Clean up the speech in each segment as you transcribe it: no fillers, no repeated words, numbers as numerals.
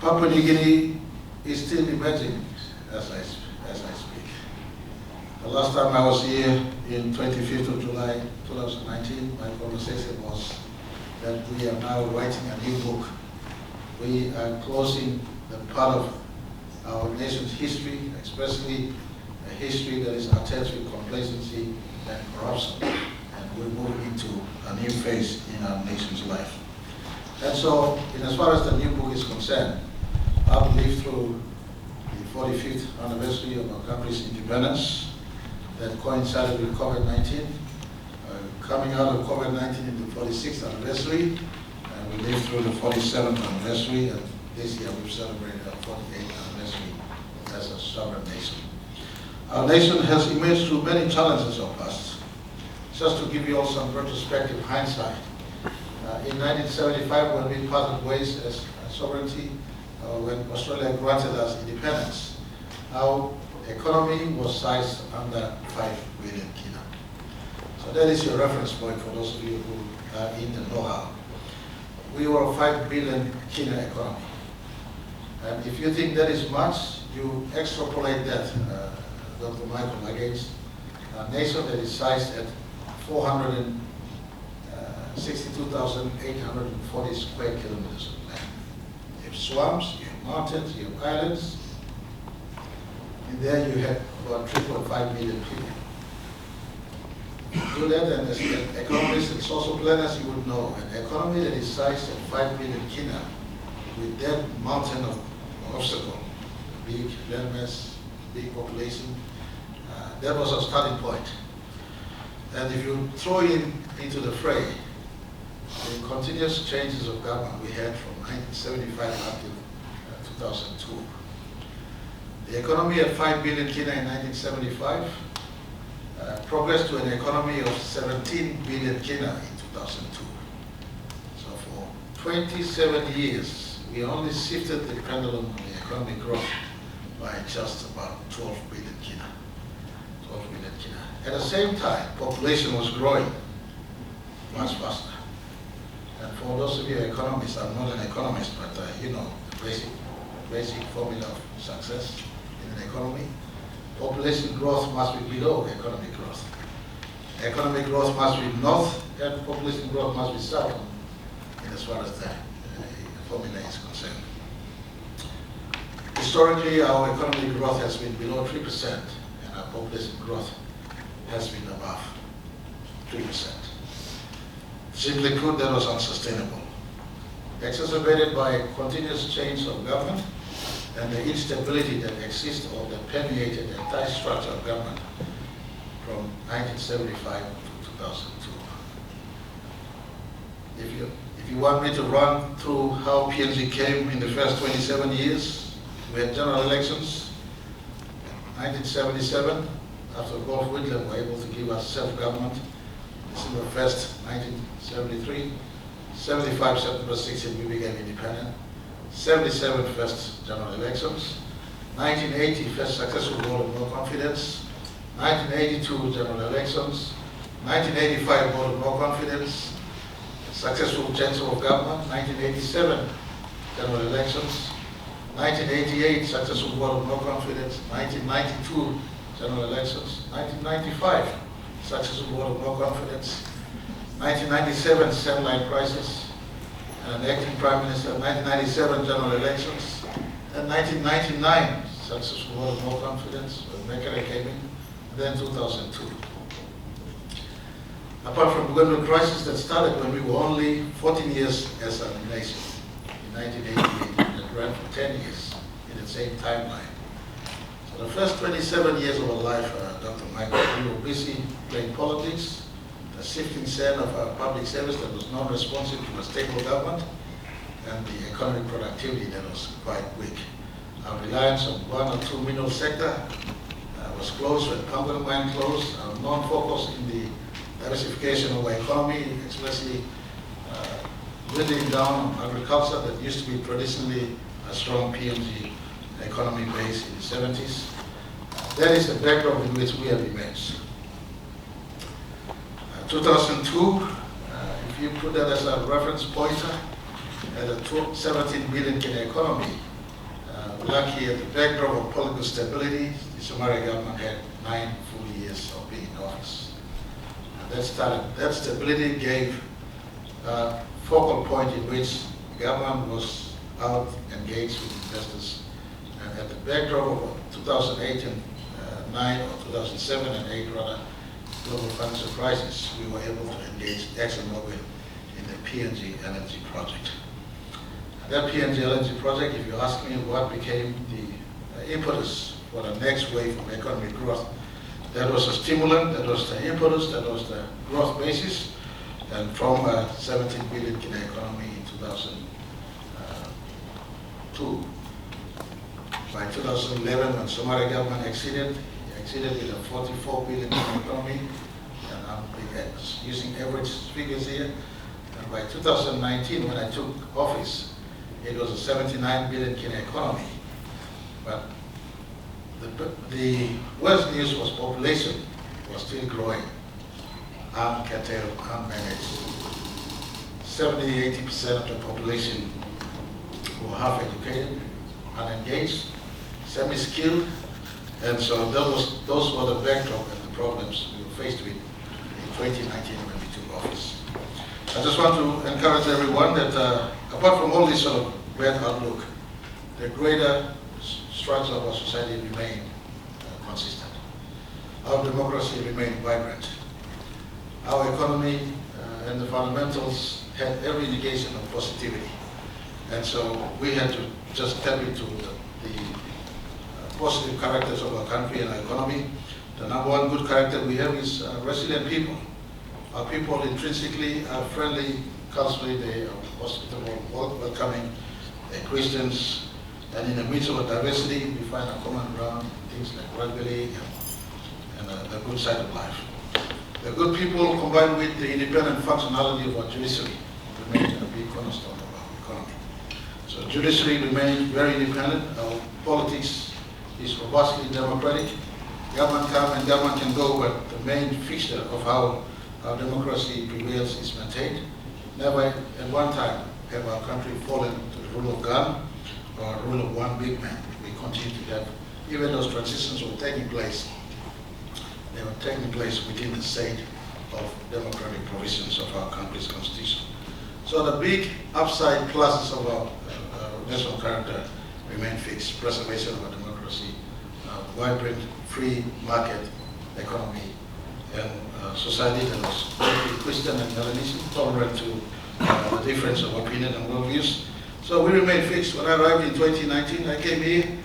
Papua New Guinea is still emerging as I speak. The last time I was here in 25th of July 2019, my conversation was that we are now writing a new book. We are closing the part of our nation's history, especially a history that is attached with complacency and corruption, and we're moving into a new phase in our nation's life. And so, in as far as the new book is concerned, I believe through the 45th anniversary of our country's independence that coincided with COVID-19, coming out of COVID-19 in the 46th anniversary, and we lived through the 47th anniversary, and this year we've celebrated our 48th anniversary as a sovereign nation. Our nation has emerged through many challenges of past. Just to give you all some retrospective hindsight, in 1975 when we parted ways as sovereignty, when Australia granted us independence, our economy was sized under 5 billion kina. So that is your reference point for those of you who are in the know-how. We were a 5 billion kina economy. And if you think that is much, you extrapolate that, Dr. Michael, against a nation that is sized at 462,840 square kilometers of land. You have swamps, you have mountains, you have islands, and there you have about 3.5 million people. Do that, and as economists and social planners, you would know an economy that is sized at 5 billion kina with that mountain of obstacle, big landmass, big population, that was our starting point. And if you throw into the fray the continuous changes of government we had from 1975 up to 2002, the economy at 5 billion kina in 1975 progressed to an economy of 17 billion kina in 2002. So for 27 years, we only shifted the pendulum on the economic growth by just about 12 billion kina. 12 billion kina. At the same time, population was growing much faster. And for those of you economists, I'm not an economist, but you know the basic formula of success in an economy. Population growth must be below economic growth. Economic growth must be north, and population growth must be south, in as far as the formula is concerned. Historically, our economic growth has been below 3%, and our population growth has been above 3%. Simply put, that was unsustainable. Exacerbated by continuous change of government and the instability that exists or that permeated the entire structure of government from 1975 to 2002. If you want me to run through how PNG came in the first 27 years, we had general elections. 1977, after Gulf Whitlam were able to give us self-government, December 1st, 1973. 75, September 16, we became independent. 77, first general elections. 1980, first successful vote of no confidence. 1982, general elections. 1985, vote of no confidence. Successful change of government. 1987, general elections. 1988, successful vote of no confidence. 1992, general elections. 1995, successful vote of no confidence. 1997, satellite crisis, and an acting Prime Minister. 1997, general elections. And 1999, successful vote of no confidence when Marape came in. And then 2002. Apart from the Gwendolen crisis that started when we were only 14 years as a nation in 1988, and ran for 10 years in the same timeline. So the first 27 years of our life, Dr. Michael, we were busy playing politics, the shifting sand of our public service that was non-responsive to a stable government, and the economic productivity that was quite weak. Our reliance on one or two mineral sector was closed when Papua New Guinea closed. Our non-focus in the diversification of our economy, especially building down on agriculture that used to be traditionally a strong PNG economy base in the 70s. That is the backdrop in which we have emerged. 2002, if you put that as a reference pointer, at a 17 billion kina economy, lucky at the backdrop of political stability. The Somali government had 9 full years of being in office. That stability gave a focal point in which the government was out engaged with investors. And at the backdrop of 2008 and 9, or 2007 and 8 rather, global financial crisis, we were able to engage ExxonMobil in the PNG LNG project. And that PNG LNG project, if you ask me what became the impetus for the next wave of economic growth, that was a stimulant, that was the impetus, that was the growth basis. And from a 17 billion Guinea economy in 2002, by 2011, when Somali government exceeded with a 44 billion economy, and I'm using average figures here. And by 2019, when I took office, it was a 79 billion economy. But the worst news was population was still growing, uncurtailed, unmanaged. 70–80% of the population were half educated, unengaged, semi-skilled, and so those were the backdrop and the problems we were faced with in 2019 when we took office. I just want to encourage everyone that apart from all this sort of bad outlook, the greater structure of our society remain consistent. Our democracy remained vibrant. Our economy and the fundamentals had every indication of positivity. And so we had to just tap into the positive characters of our country and our economy. The number one good character we have is resilient people. Our people intrinsically are friendly, culturally they are hospitable, welcoming, they're Christians, and in the midst of a diversity we find a common ground, things like rugby league and the good side of life. The good people combined with the independent functionality of our judiciary remain a big cornerstone of our economy. So judiciary remains very independent. Our politics is robustly democratic. Government come and government can go, but the main fixture of how our democracy prevails is maintained. Never at one time have our country fallen to the rule of gun or rule of one big man. We continue to have, even those transitions were taking place, they were taking place within the state of democratic provisions of our country's constitution. So the big upside pluses of our national character remain fixed: preservation of our democracy, vibrant, free market economy, and society that was very Christian and Melanesian, tolerant to the difference of opinion and worldviews. So we remain fixed. When I arrived in 2019, I came here.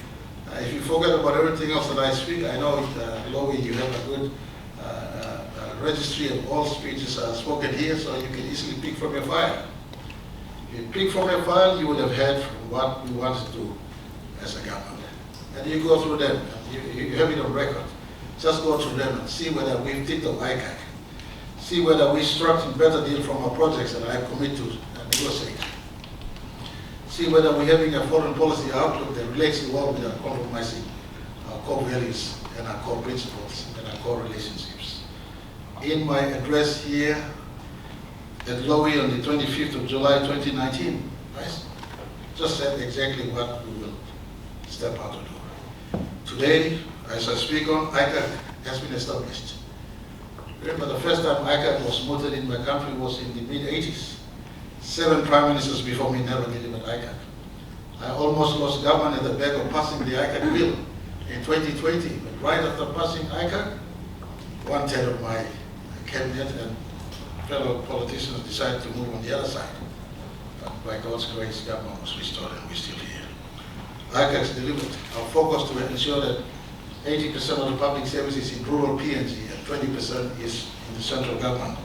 If you forget about everything else that I speak, I know, Lowy, you have a good registry of all speeches spoken here, so you can easily pick from your file. If you pick from your file, you would have heard from what we want to do as a government. And you go through them, you have it on record. Just go through them and see whether we've ticked off ICAC. See whether we struck a better deal from our projects that I commit to negotiate. See whether we're having a foreign policy outlook that relates well with our compromising our core values and our core principles and our core relationships. In my address here at Lowy on the 25th of July 2019, I just said exactly what we will step out to do. Today, as I speak on, ICAC has been established. Remember, the first time ICAC was mooted in my country was in the mid-80s. 7 prime ministers before me never delivered ICAC. I almost lost government at the back of passing the ICAC bill in 2020. But right after passing ICAC, 1/10 of my cabinet and fellow politicians decided to move on the other side. But by God's grace, government was restored and we're still here. ICAC's delivered. Our focus to ensure that 80% of the public services in rural PNG and 20% is in the central government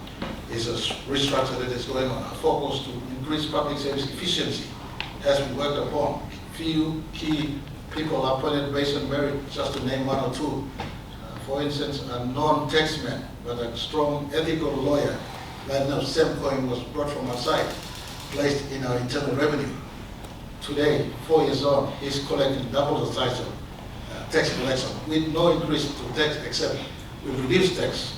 is a restructure that is going on. Our focus to increase public service efficiency has been worked upon. Few key people are appointed based on merit, just to name one or two. For instance, a non-taxman, but a strong ethical lawyer, like Sam Cohen, was brought from outside, placed in our internal revenue. Today, 4 years on, he's collecting double the size of tax collection with no increase to tax, except we reduce tax.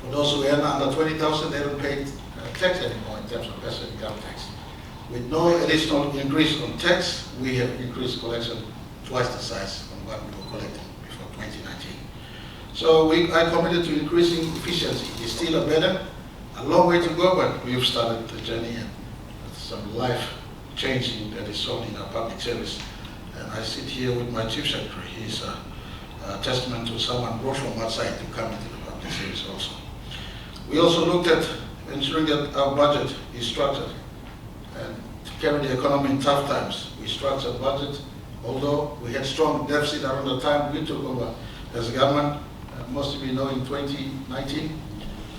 For those who earn under 20,000, they don't pay tax anymore in terms of personal income tax. With no additional increase on tax, we have increased collection twice the size on what we were collecting before 2019. So I committed to increasing efficiency. It's still a burden, a long way to go, but we've started the journey, and some life changing that is shown in our public service. And I sit here with my Chief Secretary. He's a testament to someone brought from outside to come into the public service also. We also looked at ensuring that our budget is structured, and to carry the economy in tough times. We structured budget, although we had strong deficit around the time we took over as a government. Most of you know, in 2019,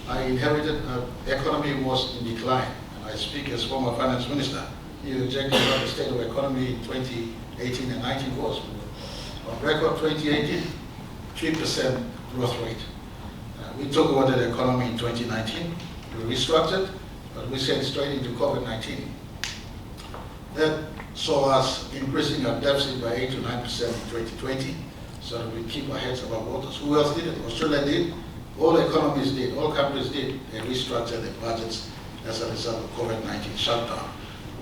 I inherited an economy was in decline. And I speak as former finance minister. You exactly what the state of economy in 2018 and 19 was. On record 2018, 3% growth rate. We took over the economy in 2019. We restructured, but we sent straight into COVID-19. That saw us increasing our deficit by 8 to 9% in 2020, so that we keep our heads above water. Who else did it? Australia did. All economies did. All countries did. They restructured their budgets as a result of COVID-19 shutdown.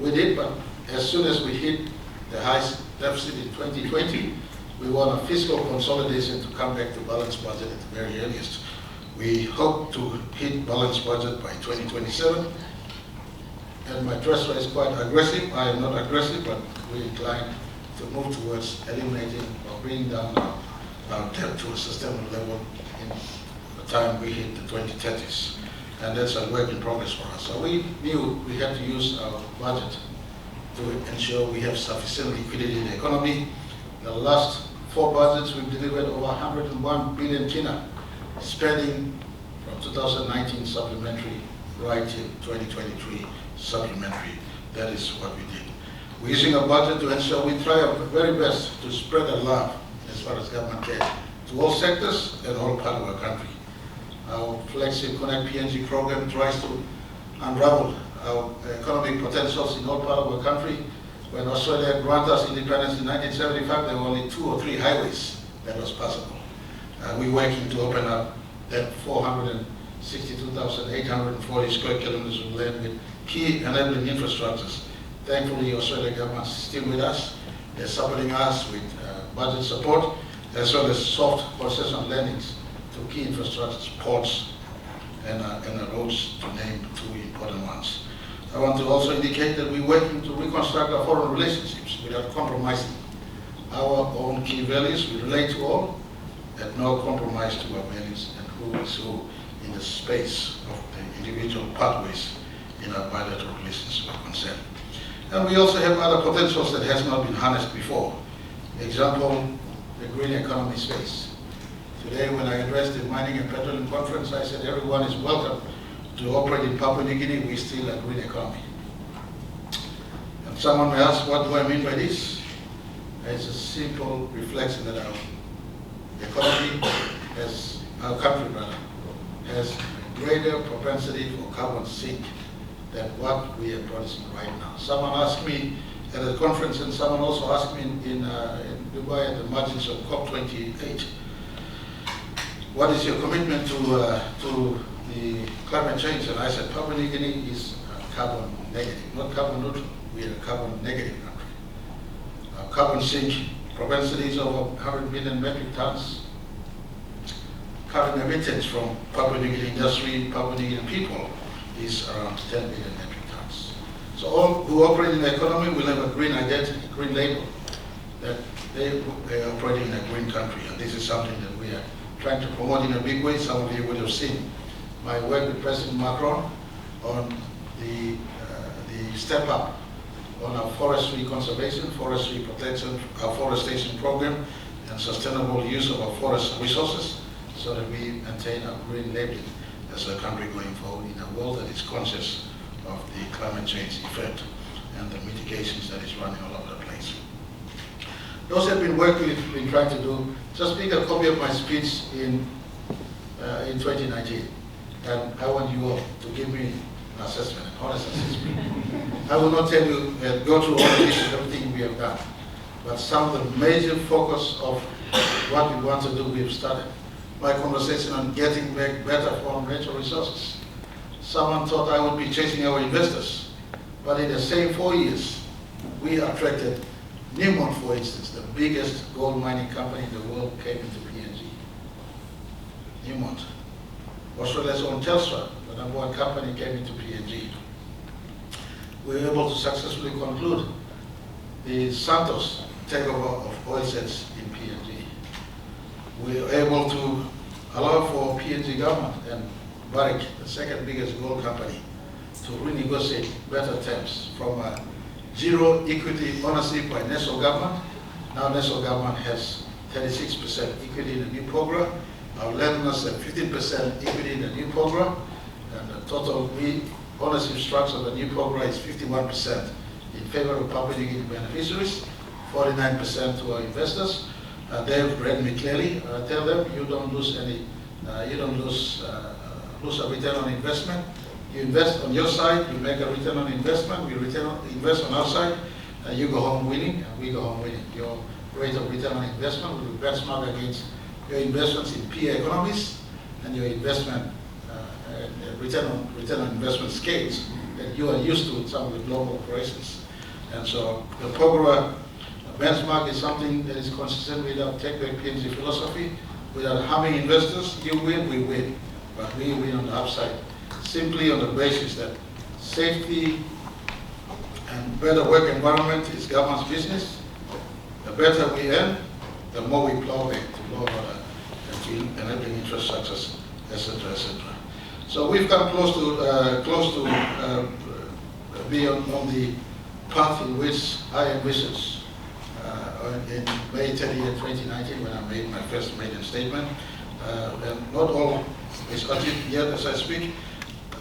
We did, but as soon as we hit the highest deficit in 2020, we want a fiscal consolidation to come back to balanced budget at the very earliest. We hope to hit balanced budget by 2027. And my treasurer is quite aggressive. I am not aggressive, but we inclined to move towards eliminating or bringing down our debt to a sustainable level in the time we hit the 2030s. And that's a work in progress for us. So we knew we had to use our budget to ensure we have sufficient liquidity in the economy. The last 4 budgets we've delivered over 101 billion kina, spending from 2019 supplementary right to 2023 supplementary. That is what we did. We're using a budget to ensure we try our very best to spread the love as far as government can to all sectors and all parts of our country. Our flagship Connect PNG program tries to unravel our economic potentials in all parts of our country. When Australia granted us independence in 1975, there were only 2 or 3 highways that was possible. We're working to open up that 462,840 square kilometers of land with key enabling infrastructures. Thankfully, Australian government is still with us. They're supporting us with budget support, as well as soft concession landings to key infrastructures, ports, and roads, to name 2 important ones. I want to also indicate that we're working to reconstruct our foreign relationships without compromising our own key values. We relate to all, at no compromise to our values and who is who in the space of the individual pathways in our bilateral relations are concerned. And we also have other potentials that has not been harnessed before. Example, the green economy space. Today, when I addressed the Mining and Petroleum Conference, I said everyone is welcome to operate in Papua New Guinea. We still a green economy. And someone may ask, what do I mean by this? It's a simple reflection that our economy, as our country rather, has a greater propensity for carbon sink than what we are producing right now. Someone asked me at a conference, and someone also asked me in Dubai at the margins of COP28, what is your commitment to the climate change? And I said, Papua New Guinea is carbon negative, not carbon neutral. We are a carbon negative country. Our carbon sink propensity is over 100 million metric tons. Carbon emissions from Papua New Guinea industry, Papua New Guinea people is around 10 million metric tons. So all who operate in the economy will have a green identity, green label, that they are operating in a green country. And this is something that we are trying to promote in a big way. Some of you would have seen my work with President Macron on the step up on our forestry conservation, forestry protection, our forestation program, and sustainable use of our forest resources, so that we maintain our green labeling as a country going forward in a world that is conscious of the climate change effect and the mitigations that is running all over the place. Those have been work we've been trying to do. Just pick a copy of my speech in 2019, and I want you all to give me an assessment, an honest assessment. I will not tell you, go through all of this and everything we have done, but some of the major focus of what we want to do, we've started. My conversation on getting back better from natural resources. Someone thought I would be chasing our investors. But in the same 4 years, we attracted Newmont, for instance, the biggest gold mining company in the world, came into PNG. Newmont. Australia's own Telstra, the #1 company, came into PNG. We were able to successfully conclude the Santos takeover of oil sets in PNG. We were able to allow for PNG government and Barrick, the second biggest gold company, to renegotiate better terms from a zero equity ownership by national government. Now national government has 36% equity in the new program. Our landowners have 15% equity in the new program. And the total ownership structure of the new program is 51% in favor of Papua New Guinea beneficiaries, 49% to our investors. They've read me clearly. I tell them, you don't lose any, lose a return on investment. You invest on your side, you make a return on investment, we invest on our side, and you go home winning, and we go home winning. Your rate of return on investment will be benchmarked against your investments in peer economies and your investment return on investment scales that you are used to with some of the global operations. And so the Pogora benchmark is something that is consistent with our take back PNG philosophy. Without harming investors, you win, we win, but we win on the upside, simply on the basis that safety and better work environment is government's business. The better we earn, the more we plow back to lower and to enabling infrastructures, etc., etc. So we've come close to be on the path in which I envisaged in May 30th, 2019, when I made my first maiden statement. And not all is achieved yet as I speak.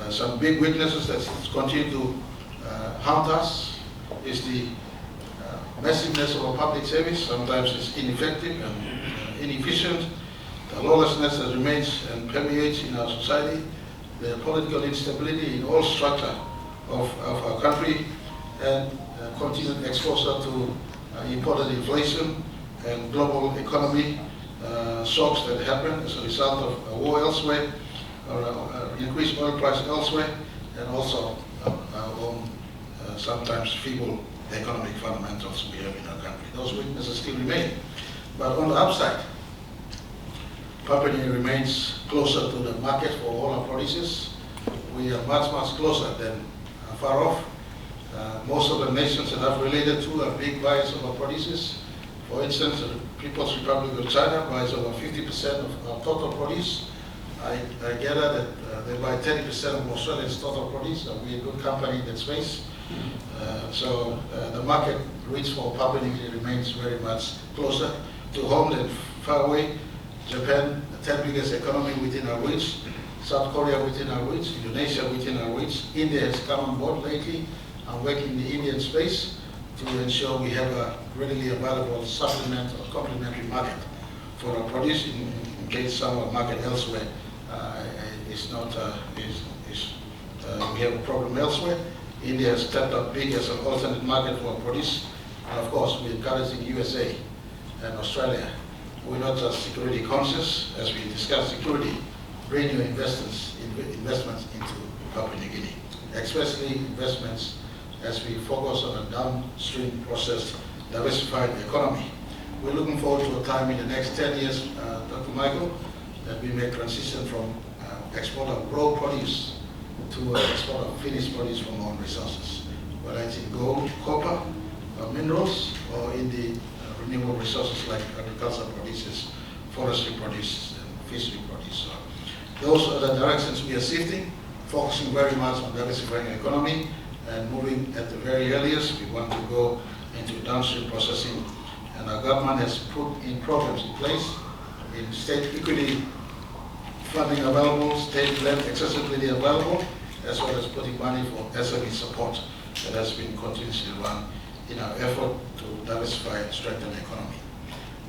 Some big weaknesses that continue to haunt us is the massiveness of our public service. Sometimes it's ineffective and inefficient. The lawlessness that remains and permeates in our society, the political instability in all structure of our country, and continued exposure to imported inflation and global economy shocks that happen as a result of a war elsewhere, or increased oil price elsewhere, and also our own sometimes feeble economic fundamentals we have in our country. Those weaknesses still remain. But on the upside, Papua New Guinea remains closer to the market for all our produces. We are much, much closer than far off. Most of the nations that I've related to are big buyers of our produces. For instance, the People's Republic of China buys over 50% of our total produce. I gather that they buy 30% of Australia's total produce, so we're a good company in that space. So the market reach for Papua New Guinea remains very much closer to home than far away. Japan, the 10th biggest economy within our reach. South Korea within our reach. Indonesia within our reach. India has come on board lately. I'm working in the Indian space to ensure we have a readily available supplement or complementary market for our produce in case some of our market elsewhere is not, we have a problem elsewhere. India has stepped up big as an alternate market for our produce. And of course, we're encouraging USA and Australia. We're not just security conscious. As we discuss security, bring your investments into Papua New Guinea, especially investments as we focus on a downstream processed, diversified economy. We're looking forward to a time in the next 10 years, Dr. Michael, that we may transition from export of raw produce to export of finished produce from our own resources, whether it's in gold, copper, minerals, or in the renewable resources like agricultural produces, forestry produce, and fishery produce. So those are the directions we are shifting, focusing very much on diversifying the economy and moving at the very earliest. We want to go into downstream processing, and our government has put in programs in place in state equity funding available, state land accessibility available, as well as putting money for SME support that has been continuously run in our effort to diversify and strengthen the economy.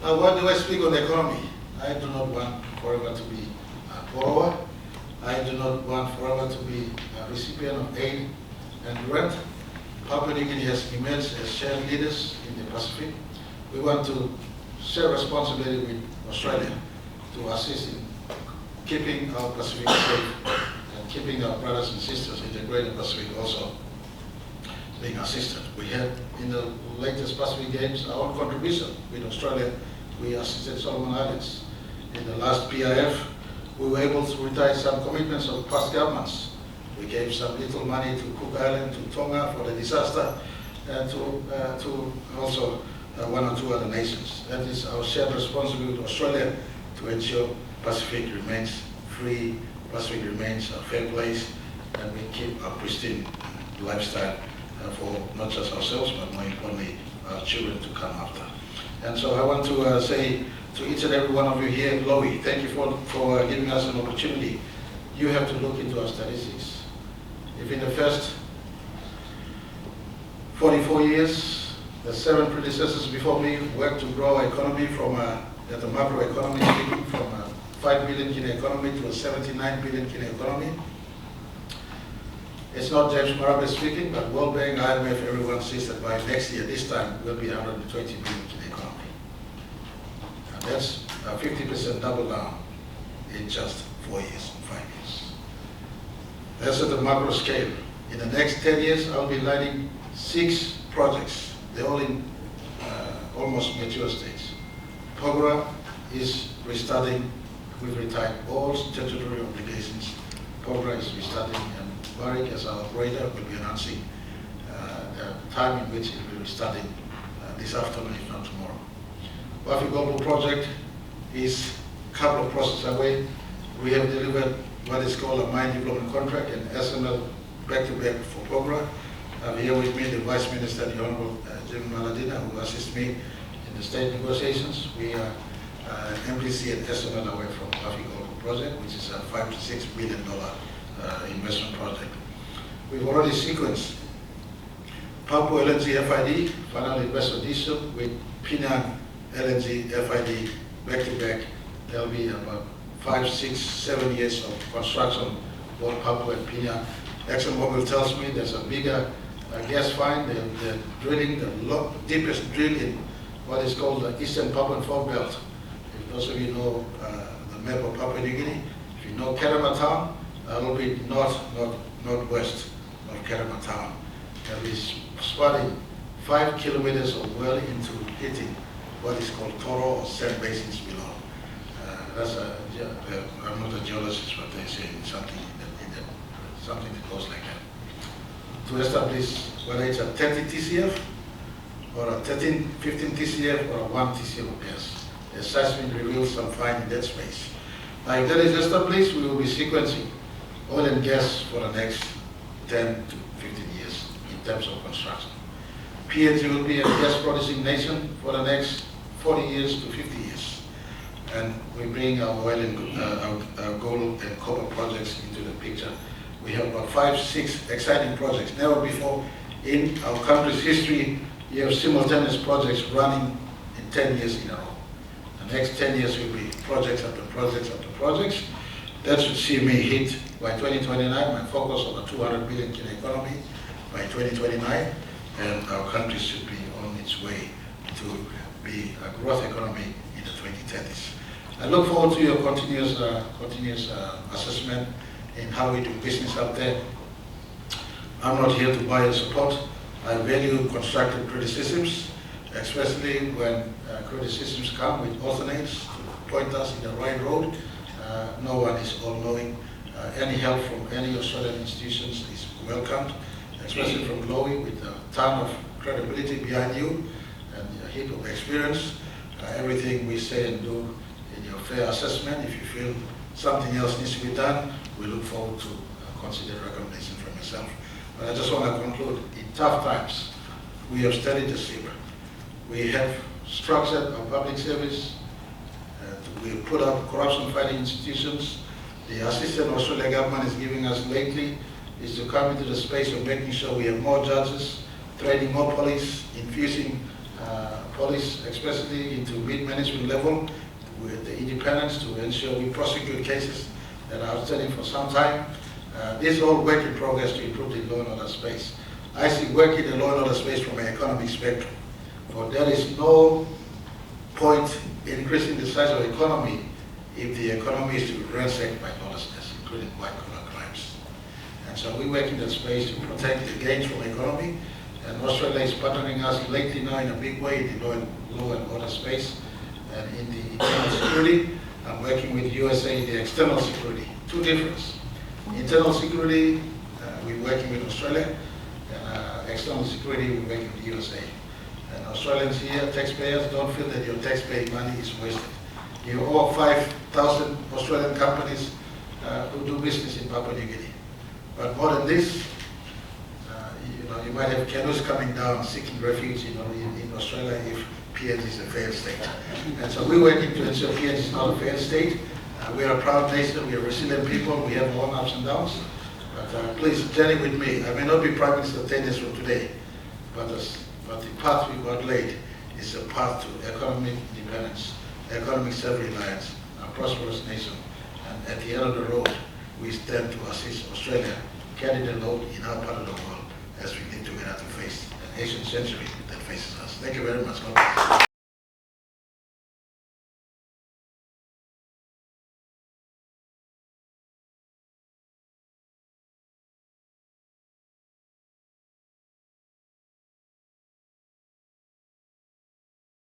Now, why do I speak on the economy? I do not want forever to be a borrower. I do not want forever to be a recipient of aid and grant. Papua New Guinea has emerged as shared leaders in the Pacific. We want to share responsibility with Australia to assist in keeping our Pacific safe and keeping our brothers and sisters in the greater Pacific also being assisted. We had in the latest Pacific Games our own contribution with Australia. We assisted Solomon Islands. In the last PIF, we were able to retire some commitments of past governments. We gave some little money to Cook Island, to Tonga for the disaster, and to also one or two other nations. That is our shared responsibility with Australia to ensure Pacific remains free, Pacific remains a fair place, and we keep a pristine lifestyle for not just ourselves, but more importantly, our children to come after. And so I want to say to each and every one of you here in Lowy, thank you for giving us an opportunity. You have to look into our statistics. If in the first 44 years, the 7 predecessors before me worked to grow our economy from at the macroeconomy speaking, from a 5 billion Guinea economy to a 79 billion Guinea economy. It's not James Marape speaking, but World Bank, IMF, everyone says that by next year, this time, we'll be 120 billion Guinea economy. And that's a 50% double down in just 4 years, 5 years. That's at the macro scale. In the next 10 years, I'll be lighting 6 projects. They're all in almost mature stage. Pogra is restarting. We've retired all statutory obligations. Pogra is restarting, and Barrick, as our operator, will be announcing the time in which it will be restarting this afternoon, if not tomorrow. Wafi Global project is a couple of processes away. We have delivered what is called a mine development contract and SML back-to-back for Pogra. I have here with me the Vice Minister, the Honorable Jim Maladina, who assists me in the state negotiations. We are MPC and SML away from Wafi Global project, which is a $5 to $6 billion investment project. We've already sequenced Papua LNG FID, final investment diesel, with Penang LNG FID back-to-back. There'll be about 5, 6, 7 years of construction, both Papua and Penang. ExxonMobil tells me there's a bigger gas find. They're drilling the deepest drill in what is called the Eastern Papuan Fault Belt. If those of you know the map of Papua New Guinea, if you know Kerama Town, a little bit northwest of Kerama Town. They'll be spotting 5 kilometers of well into hitting what is called Toro or sand basins below. I'm not a geologist, but they say something something that goes like that. To establish whether it's a 30 TCF or a 13, 15 TCF or a 1 TCF of gas. The seismic reveals some find in that space. Now if that is established, we will be sequencing oil and gas for the next 10 to 15 years in terms of construction. PNG will be a gas producing nation for the next 40 years to 50 years. And we bring our oil and our gold and copper projects into the picture. We have about 5, 6 exciting projects. Never before in our country's history, you have simultaneous projects running in 10 years in a row. The next 10 years will be projects after projects after projects. That should see me hit by 2029, my focus on a 200 billion Guinea economy by 2029, and our country should be on its way to be a growth economy in the 2030s. I look forward to your continuous assessment in how we do business out there. I'm not here to buy your support. I value constructive criticisms, especially when criticisms come with alternates to point us in the right road. No one is all-knowing. Any help from any Australian institutions is welcomed, especially from Lowy with a ton of credibility behind you and a heap of experience. Everything we say and do in your fair assessment, if you feel something else needs to be done, we look forward to consider recommendation from yourself. But I just want to conclude, in tough times, we have steadied the ship. We have structured our public service. We have put up corruption-fighting institutions. The assistance Australian government is giving us lately is to come into the space of making sure we have more judges, training more police, infusing police, especially into mid-management level, with the independence to ensure we prosecute cases that are outstanding for some time. This is all work in progress to improve the law and order space. I see work in the law and order space from an economic spectrum. For there is no point in increasing the size of the economy if the economy is to be ransacked by lawlessness, including white-collar crimes. And so we work in that space to protect the gains from the economy And Australia is partnering us lately now in a big way in the law and order space and in the internal security. I'm working with USA in the external security. Two differences. Internal security, we're working with Australia, and external security, we're working with USA. And Australians here, taxpayers, don't feel that your taxpaying money is wasted. You owe 5,000 Australian companies who do business in Papua New Guinea. But more than this, you might have canoes coming down seeking refuge in Australia if PNG is a failed state. And so we're working to ensure PNG is not a failed state. We are a proud nation, we are resilient people, we have our own ups and downs. But please journey with me. I may not be Prime Minister 10 years from today, but the path we got laid is a path to economic independence, economic self-reliance, a prosperous nation. And at the end of the road, we stand to assist Australia carry the load in our part of the world as we need to get out to face an Asian century that faces us. Thank you very much. God bless.